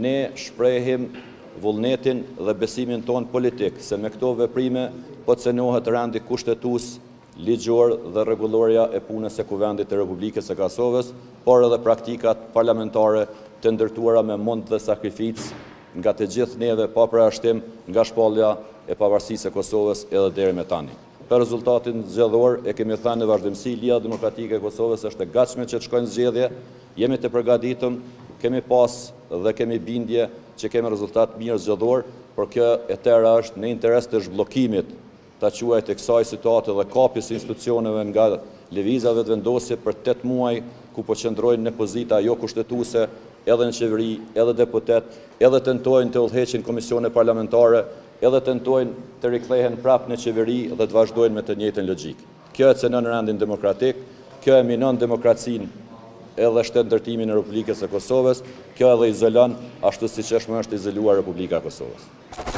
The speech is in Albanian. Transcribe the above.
ne shprehim vullnetin dhe besimin ton politik se me këto veprime po cenohet rendi kushtetues, ligjor dhe rregulloria e punës së Kuvendit të Republikës së Kosovës, por edhe praktikat parlamentare të ndërtuara me mund dhe sakrificë nga të gjithë neve pa parashtim nga shpallja e pavarësisë së Kosovës edhe deri me tani. Për rezultatin zgjedhor e kemi thënë në vazhdimsi, Lija Demokratike e Kosovës është e gatshme që të shkojnë zgjedhje, jemi të përgatitëm, kemi pas dhe kemi bindje që kemi rezultat mirë zgjedhor, por kjo e tëra është në interes të zhbllokimit ta quajtë e kësaj situate dhe kapjes institucioneve nga lëvizjave të vendosje për 8 muaj ku po qëndrojnë në pozita jo kushtetuese, edhe në qeveri, edhe deputet, edhe tentojnë të udhëheqin komisione parlamentare, edhe tentojnë të rikthehen prapë në qeveri dhe të vazhdojnë me të njëjtën logjik. Kjo e cenon rendin demokratik, kjo e minon demokracinë edhe shtetëndërtimin e Republikës së Kosovës, kjo edhe izolon ashtu siç është izoluar Republika e Kosovës.